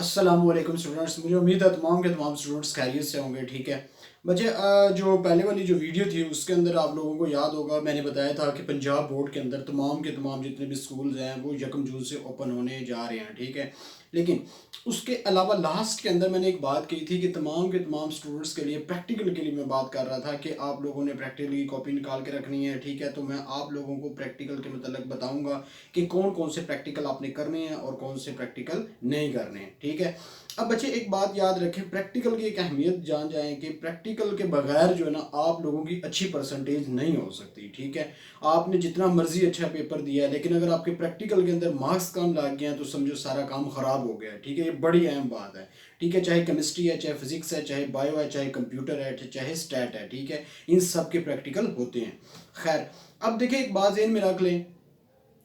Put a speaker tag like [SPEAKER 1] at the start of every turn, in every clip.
[SPEAKER 1] अस्सलामुअलैकुम स्टूडेंट्स। मुझे उम्मीद है तमाम के तमाम स्टूडेंट्स खैरियत से होंगे। ठीक है बच्चे, जो पहले वाली जो वीडियो थी उसके अंदर आप लोगों को याद होगा मैंने बताया था कि पंजाब बोर्ड के अंदर तमाम के तमाम जितने भी स्कूल्स हैं वो 1 जून से ओपन होने जा रहे हैं। ठीक है, लेकिन उसके अलावा लास्ट के अंदर मैंने एक बात कही थी कि तमाम के तमाम स्टूडेंट्स के लिए प्रैक्टिकल के लिए मैं बात कर रहा था कि आप लोगों ने प्रैक्टिकल की कॉपी निकाल के रखनी है। ठीक है, तो मैं आप लोगों को प्रैक्टिकल के मतलब बताऊंगा कि कौन कौन से प्रैक्टिकल आपने करने हैं और कौन से प्रैक्टिकल नहीं करने हैं। ठीक है, अब बच्चे एक बात याद रखें, प्रैक्टिकल की एक अहमियत जान जाएं कि प्रैक्टिकल के बगैर जो है ना आप लोगों की अच्छी परसेंटेज नहीं हो सकती। ठीक है, आपने जितना मर्जी अच्छा पेपर दिया है लेकिन अगर आपके प्रैक्टिकल के अंदर मार्क्स कम लग गए हैं तो समझो सारा काम खराब हो गया है। ठीक है, ये बड़ी अहम बात है। ठीक है, चाहे केमिस्ट्री है, चाहे फिजिक्स है, चाहे बायो है, चाहे कंप्यूटर है, चाहे स्टैट है। ठीक है, इन सब के प्रैक्टिकल होते हैं। खैर, अब देखिए एक बात ज़हन में रख लें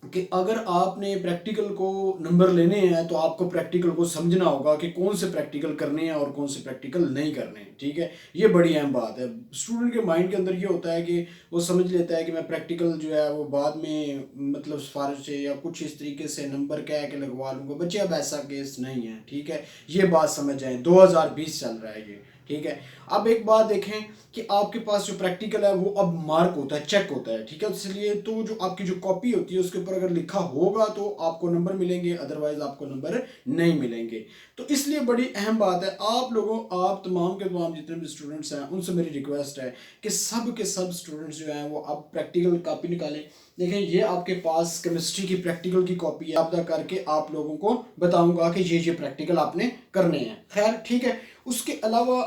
[SPEAKER 1] कि अगर आपने प्रैक्टिकल को नंबर लेने हैं तो आपको प्रैक्टिकल को समझना होगा कि कौन से प्रैक्टिकल करने हैं और कौन से प्रैक्टिकल नहीं करने हैं। ठीक है, ये बड़ी अहम बात है। स्टूडेंट के माइंड के अंदर ये होता है कि वो समझ लेता है कि मैं प्रैक्टिकल जो है वो बाद में मतलब सिफारिश से या कुछ इस तरीके से नंबर कह के लगवा लूँगा। बच्चे अब ऐसा केस नहीं है। ठीक है, ये बात समझ जाएं, 2020 चल रहा है ये। ठीक है, अब एक बात देखें कि आपके पास जो प्रैक्टिकल है वो अब मार्क होता है, चेक होता है। ठीक है, इसलिए तो जो आपकी जो कॉपी होती है उसके ऊपर अगर लिखा होगा तो आपको नंबर मिलेंगे, अदरवाइज आपको नंबर नहीं मिलेंगे। तो इसलिए बड़ी अहम बात है, आप तमाम के तमाम जितने भी स्टूडेंट्स हैं उनसे मेरी रिक्वेस्ट है कि सब के सब स्टूडेंट्स जो हैं वो अब प्रैक्टिकल कॉपी निकालें। देखें, ये आपके पास केमिस्ट्री की प्रैक्टिकल की कॉपी है, आपदा करके आप लोगों को बताऊंगा कि ये प्रैक्टिकल आपने करने हैं। खैर ठीक है, उसके अलावा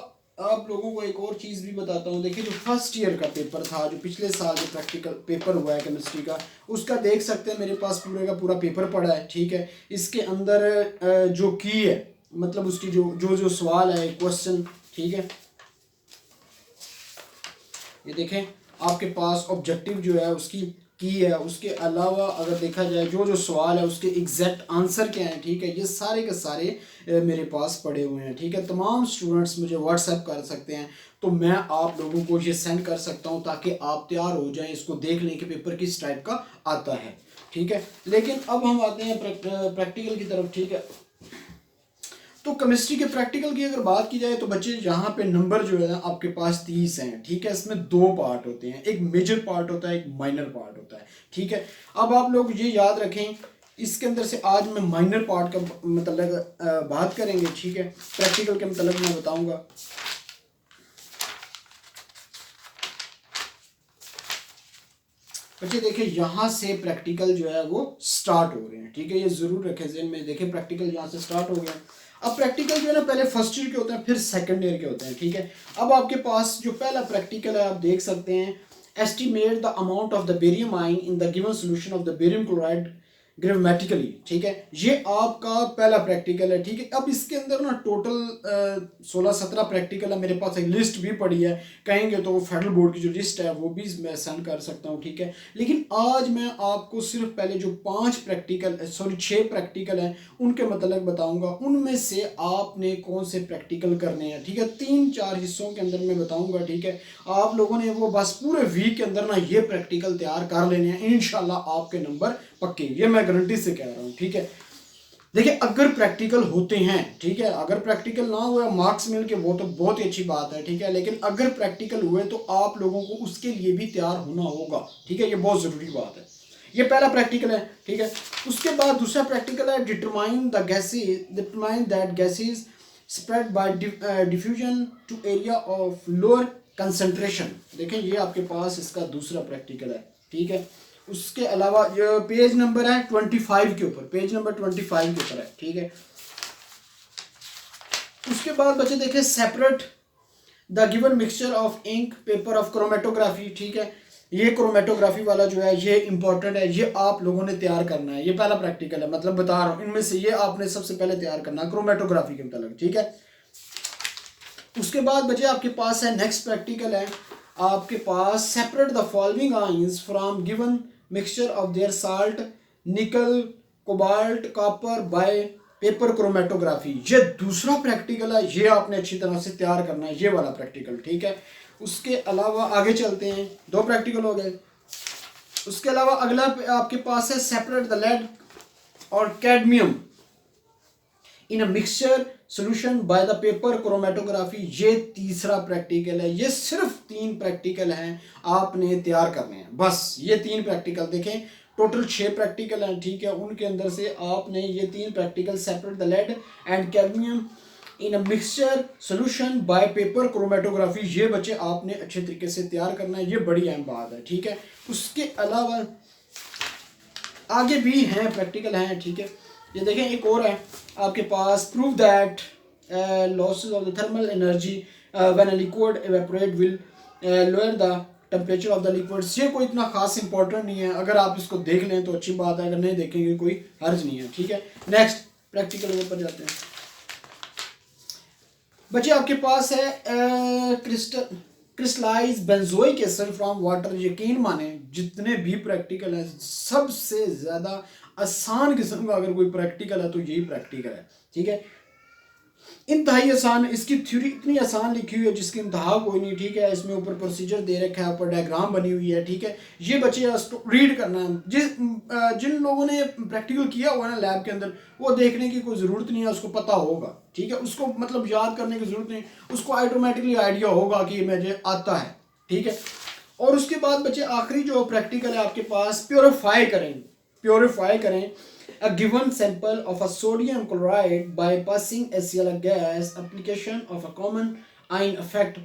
[SPEAKER 1] आप लोगों को एक और चीज़ भी बताता हूँ। देखिए, जो फर्स्ट ईयर का पेपर था, जो पिछले साल जो प्रैक्टिकल पेपर हुआ है केमिस्ट्री का, उसका देख सकते हैं मेरे पास पूरे का पूरा पेपर पड़ा है। ठीक है, इसके अंदर जो की है मतलब उसकी जो जो जो सवाल है क्वेश्चन। ठीक है, ये देखें आपके पास ऑब्जेक्टिव जो है उसकी की है, उसके अलावा अगर देखा जाए जो जो सवाल है उसके एग्जैक्ट आंसर क्या हैं। ठीक है, ये सारे के सारे मेरे पास पड़े हुए हैं। ठीक है, तमाम स्टूडेंट्स मुझे व्हाट्सएप कर सकते हैं तो मैं आप लोगों को ये सेंड कर सकता हूँ ताकि आप तैयार हो जाएं, इसको देख लें कि पेपर किस टाइप का आता है। ठीक है, लेकिन अब हम आते हैं प्रैक्टिकल की तरफ। ठीक है, तो केमिस्ट्री के प्रैक्टिकल की अगर बात की जाए तो बच्चे यहाँ पे नंबर जो है ना आपके पास 30 हैं। ठीक है, इसमें दो पार्ट होते हैं, एक मेजर पार्ट होता है, एक माइनर पार्ट होता है। ठीक है, अब आप लोग ये याद रखें, इसके अंदर से आज मैं माइनर पार्ट का मतलब बात करेंगे। ठीक है, प्रैक्टिकल के मतलब मैं बताऊंगा। बच्चे देखिए, यहाँ से प्रैक्टिकल जो है वो स्टार्ट हो रहे हैं। ठीक है, ये जरूर रखें ज़हन में। देखिए, प्रैक्टिकल यहाँ से स्टार्ट हो गया। अब प्रैक्टिकल जो है ना पहले फर्स्ट ईयर के होते हैं, फिर सेकंड ईयर के होते हैं। ठीक है, अब आपके पास जो पहला प्रैक्टिकल है आप देख सकते हैं, estimate the amount of the barium ion in the given solution of the barium chloride grammatically. ठीक है, ये आपका पहला प्रैक्टिकल है। ठीक है, अब इसके अंदर ना टोटल 16-17 प्रैक्टिकल है। मेरे पास एक लिस्ट भी पड़ी है, कहेंगे तो फेडरल बोर्ड की जो लिस्ट है वो भी मैं सेंड कर सकता हूँ। ठीक है, लेकिन आज मैं आपको सिर्फ पहले जो 6 प्रैक्टिकल हैं उनके मतलब बताऊंगा, उनमें से आपने कौन से प्रैक्टिकल करने हैं। ठीक है, 3-4 हिस्सों के अंदर मैं बताऊंगा। ठीक है, आप लोगों ने वो बस पूरे वीक के अंदर ना ये प्रैक्टिकल तैयार कर लेने हैं, इंशाल्लाह आपके नंबर पक्के, ये मैं गारंटी से कह रहा हूँ। ठीक है, देखिए अगर प्रैक्टिकल होते हैं, ठीक है, अगर प्रैक्टिकल ना हुआ मार्क्स मिल के वो तो बहुत ही अच्छी बात है। ठीक है, लेकिन अगर प्रैक्टिकल हुए तो आप लोगों को उसके लिए भी तैयार होना होगा। ठीक है, ये बहुत ज़रूरी बात है। ये पहला प्रैक्टिकल है। ठीक है, उसके बाद दूसरा प्रैक्टिकल है determine that gases spread by diffusion to area of lower concentration. देखें, ये आपके पास इसका दूसरा प्रैक्टिकल है। ठीक है, उसके अलावा ये पेज नंबर है 25 के ऊपर, पेज नंबर 25 के ऊपर है। ठीक है, उसके बाद बच्चे देखें, separate the given mixture of ink paper of chromatography. ठीक है, ये क्रोमेटोग्राफी वाला जो है ये इंपॉर्टेंट है, ये आप लोगों ने तैयार करना है। ये पहला प्रैक्टिकल है, मतलब बता रहा हूँ इनमें से ये आपने सबसे पहले तैयार करना है क्रोमेटोग्राफी के मतलब। ठीक है, उसके बाद बच्चे आपके पास है नेक्स्ट प्रैक्टिकल है आपके पास, separate the following ions from given mixture of their salt nickel cobalt copper by paper chromatography. ये दूसरा प्रैक्टिकल है, ये आपने अच्छी तरह से तैयार करना है, ये वाला प्रैक्टिकल। ठीक है, उसके अलावा आगे चलते हैं, दो प्रैक्टिकल हो गए। उसके अलावा अगला आपके पास है सेपरेट द लेड और cadmium in a mixture solution by the paper chromatography. ये तीसरा प्रैक्टिकल है। ये सिर्फ 3 प्रैक्टिकल हैं आपने तैयार करने हैं, बस ये 3 प्रैक्टिकल। देखें टोटल 6 प्रैक्टिकल हैं, ठीक है। उनके अंदर से आपने ये 3 practical separate the lead and cadmium in a mixture solution by paper chromatography, ये बच्चे आपने अच्छे तरीके से तैयार करना है। ये बड़ी अहम बात है, ठीक है। उसके अलावा आगे भी हैं प्रैक्टिकल हैं, ठीक है। ये देखें एक और है आपके पास, prove that losses of the thermal energy when a liquid evaporate will lower the temperature of the liquids. ये कोई इतना खास इंपॉर्टेंट नहीं है, अगर आप इसको देख लें तो अच्छी बात है, अगर नहीं देखेंगे कोई हर्ज नहीं है, ठीक है। नेक्स्ट प्रैक्टिकल के ऊपर जाते हैं बच्चे। आपके पास है crystallize benzoic acid from water. यकीन माने जितने भी प्रैक्टिकल है सबसे ज़्यादा आसान किस्म का अगर कोई प्रैक्टिकल है तो यही प्रैक्टिकल है, ठीक है। इंतहाई आसान, इसकी थ्योरी इतनी आसान लिखी हुई है जिसकी इंतहा कोई नहीं, ठीक है। इसमें ऊपर प्रोसीजर दे रखा है, ऊपर डायग्राम बनी हुई है, ठीक है। ये बच्चे रीड करना है। जिन लोगों ने प्रैक्टिकल किया हुआ है ना लैब के अंदर, वो देखने की कोई ज़रूरत नहीं है, उसको पता होगा, ठीक है। उसको मतलब याद करने की ज़रूरत नहीं, उसको ऑटोमेटिकली आइडिया होगा कि मुझे आता है, ठीक है। और उसके बाद बच्चे आखिरी जो प्रैक्टिकल है आपके पास, प्योरीफाई करें a given sample of a sodium chloride by passing HCl gas application of a common ion effect,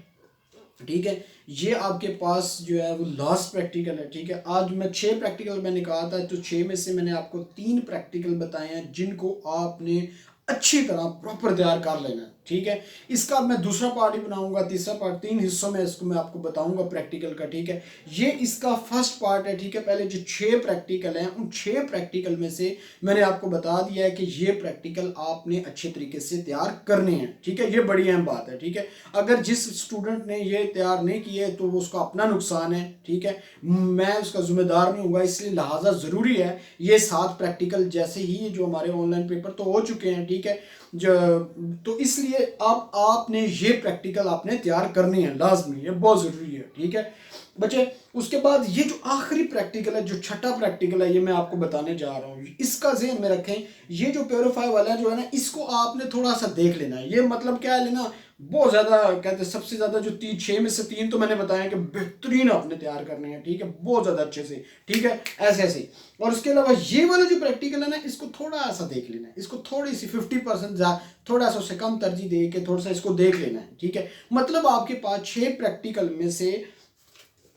[SPEAKER 1] ठीक है। ये आपके पास जो है वो लास्ट प्रैक्टिकल है, ठीक है। आज मैं 6 प्रैक्टिकल मैंने कहा था, तो 6 में से मैंने आपको 3 प्रैक्टिकल बताए हैं जिनको आपने अच्छी तरह प्रॉपर तैयार कर लेना है, ठीक है। इसका मैं दूसरा पार्ट ही बनाऊंगा, तीसरा पार्ट, 3 हिस्सों में इसको मैं आपको बताऊंगा प्रैक्टिकल का, ठीक है। ये इसका फर्स्ट पार्ट है, ठीक है। पहले जो 6 प्रैक्टिकल हैं उन 6 प्रैक्टिकल में से मैंने आपको बता दिया है कि ये प्रैक्टिकल आपने अच्छे तरीके से तैयार करने हैं, ठीक है। ये बड़ी अहम बात है, ठीक है। अगर जिस स्टूडेंट ने ये तैयार नहीं किए तो वो उसका अपना नुकसान है, ठीक है। मैं उसका जिम्मेदार नहीं होगा, इसलिए लिहाजा ज़रूरी है ये 7 प्रैक्टिकल, जैसे ही जो हमारे ऑनलाइन पेपर तो हो चुके हैं, ठीक है। जो तो इसलिए आपने ये प्रैक्टिकल आपने तैयार करनी है, लाजमी, ये बहुत ज़रूरी है, ठीक है बच्चे। उसके बाद ये जो आखिरी प्रैक्टिकल है, जो छठा प्रैक्टिकल है, ये मैं आपको बताने जा रहा हूँ। इसका ज़हन में रखें, ये जो प्योरीफाई वाला जो है ना, इसको आपने थोड़ा सा देख लेना है। ये मतलब क्या है लेना, बहुत ज़्यादा कहते हैं, सबसे ज़्यादा जो 6 में से 3 तो मैंने बताया कि बेहतरीन आपने तैयार करने हैं, ठीक है, बहुत ज़्यादा अच्छे से, ठीक है, ऐसे। और उसके अलावा ये वाला जो प्रैक्टिकल है ना, इसको थोड़ा सा देख लेना है, इसको थोड़ी सी 50% थोड़ा सा उससे कम तरजीह दे के थोड़ा सा इसको देख लेना है, ठीक है। मतलब आपके पास 6 प्रैक्टिकल में से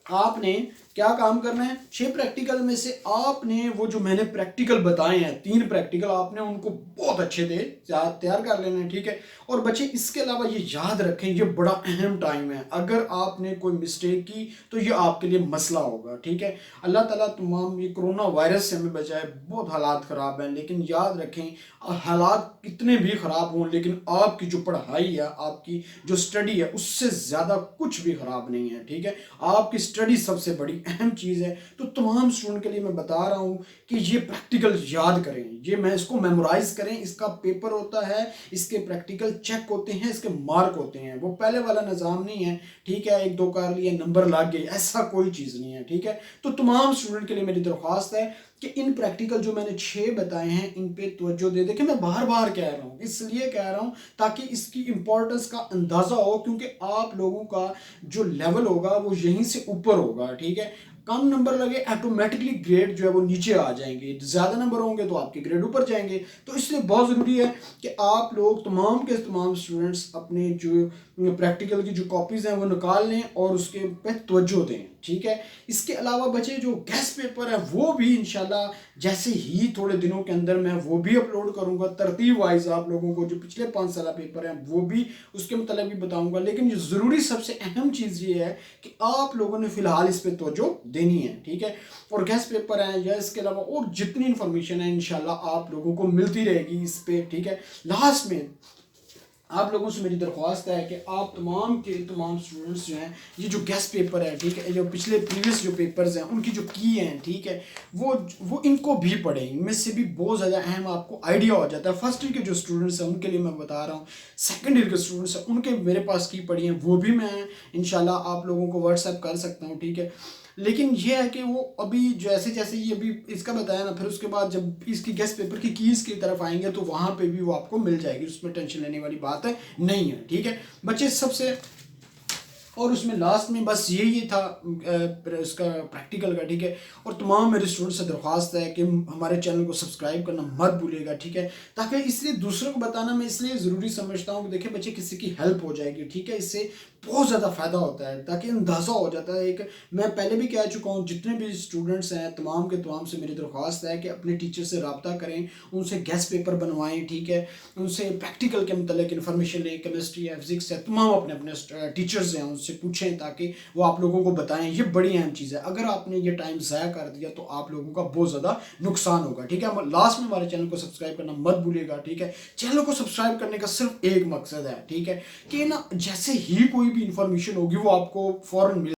[SPEAKER 1] आपने क्या काम करना है, 6 प्रैक्टिकल में से आपने वो जो मैंने प्रैक्टिकल बताए हैं, 3 प्रैक्टिकल, आपने उनको बहुत अच्छे से तैयार कर लेना है, ठीक है। और बच्चे इसके अलावा ये याद रखें, ये बड़ा अहम टाइम है, अगर आपने कोई मिस्टेक की तो ये आपके लिए मसला होगा, ठीक है। अल्लाह ताला तमाम ये कोरोना वायरस से हमें बचाए। बहुत हालात ख़राब हैं, लेकिन याद रखें हालात कितने भी ख़राब हों, लेकिन आपकी जो पढ़ाई है, आपकी जो स्टडी है, उससे ज़्यादा कुछ भी ख़राब नहीं है, ठीक है। आपकी स्टडी सबसे बड़ी अहम चीज़ है। तो तमाम स्टूडेंट के लिए मैं बता रहा हूँ कि ये प्रैक्टिकल याद करें, ये मैं इसको मेमोराइज करें। इसका पेपर होता है, इसके प्रैक्टिकल चेक होते हैं, इसके मार्क होते हैं। वो पहले वाला निज़ाम नहीं है, ठीक है, 1-2 कर लिए नंबर लग गए, ऐसा कोई चीज़ नहीं है, ठीक है। तो तमाम स्टूडेंट के लिए मेरी दरख्वास्त है कि इन प्रैक्टिकल जो मैंने 6 बताए हैं, इन पे तवज्जो दे। देखिए मैं बार बार कह रहा हूँ, इसलिए कह रहा हूँ ताकि इसकी इम्पोर्टेंस का अंदाज़ा हो, क्योंकि आप लोगों का जो लेवल होगा वो यहीं से ऊपर होगा, ठीक है। कम नंबर लगे ऑटोमेटिकली ग्रेड जो है वो नीचे आ जाएंगे, ज़्यादा नंबर होंगे तो आपके ग्रेड ऊपर जाएंगे। तो इसलिए बहुत ज़रूरी है कि आप लोग तमाम के तमाम स्टूडेंट्स अपने जो प्रैक्टिकल की जो कॉपीज़ हैं वो निकाल लें और उसके पे तवज्जो दें, ठीक है। इसके अलावा बचे जो गेस्ट पेपर है वो भी इंशाल्लाह जैसे ही थोड़े दिनों के अंदर मैं वो भी अपलोड करूँगा तरतीब वाइज। आप लोगों को जो पिछले 5 साल पेपर हैं वो भी उसके मतलब भी बताऊँगा। लेकिन ये ज़रूरी सबसे अहम चीज़ ये है कि आप लोगों ने फ़िलहाल इस पर तवज्जो देनी है, ठीक है। और गेस्ट पेपर हैं या इसके अलावा और जितनी इन्फॉर्मेशन है इंशाल्लाह आप लोगों को मिलती रहेगी इस पर, ठीक है। लास्ट में आप लोगों से मेरी दरख्वास्त है कि आप तमाम के तमाम स्टूडेंट्स जो हैं, ये जो गेस्ट पेपर है, ठीक है, जो पिछले प्रीवियस जो पेपर्स हैं उनकी जो की हैं, ठीक है, वो इनको भी पढ़ें। इनमें से भी बहुत ज़्यादा अहम आपको आइडिया हो जाता है। फर्स्ट ईयर के जो स्टूडेंट्स हैं उनके लिए मैं बता रहा हूँ, सेकंड ईयर के स्टूडेंट्स हैं उनके मेरे पास की पढ़ी हैं, वो भी मैं इंशाल्लाह आप लोगों को व्हाट्सएप कर सकता हूँ, ठीक है। लेकिन ये है कि वो अभी जैसे जैसे ये अभी इसका बताया ना, फिर उसके बाद जब इसकी गेस्ट पेपर की कीज़ की तरफ आएंगे तो वहाँ पे भी वो आपको मिल जाएगी, उसमें टेंशन लेने वाली बात है नहीं है, ठीक है बच्चे। सबसे और उसमें लास्ट में बस यही था इसका प्रैक्टिकल का, ठीक है। और तमाम मेरे स्टूडेंट से दरख्वास्त है कि हमारे चैनल को सब्सक्राइब करना मत भूलिएगा, ठीक है। ताकि इसलिए दूसरों को बताना मैं इसलिए ज़रूरी समझता हूँ कि देखिए बच्चे किसी की हेल्प हो जाएगी, ठीक है। इससे बहुत ज़्यादा फ़ायदा होता है, ताकि अंदाज़ा हो जाता है। एक मैं पहले भी कह चुका हूँ, जितने भी स्टूडेंट्स हैं तमाम के तमाम से मेरी दरख्वास्त है कि अपने टीचर से रब्ता करें, उनसे गेस्ट पेपर बनवाएं, ठीक है। उनसे प्रैक्टिकल के मतलब इन्फॉर्मेशन लें, केमिस्ट्री है, फिजिक्स है, तमाम अपने अपने टीचर्स हैं उनसे पूछें ताकि वो आप लोगों को बताएं। ये बड़ी अहम चीज़ है, अगर आपने ये टाइम ज़ाया कर दिया तो आप लोगों का बहुत ज़्यादा नुकसान होगा, ठीक है। लास्ट में हमारे चैनल को सब्सक्राइब करना मत भूलिएगा, ठीक है। चैनल को सब्सक्राइब करने का सिर्फ एक मकसद है, ठीक है, कि ना जैसे ही कोई भी इंफॉर्मेशन होगी वो आपको फौरन मिल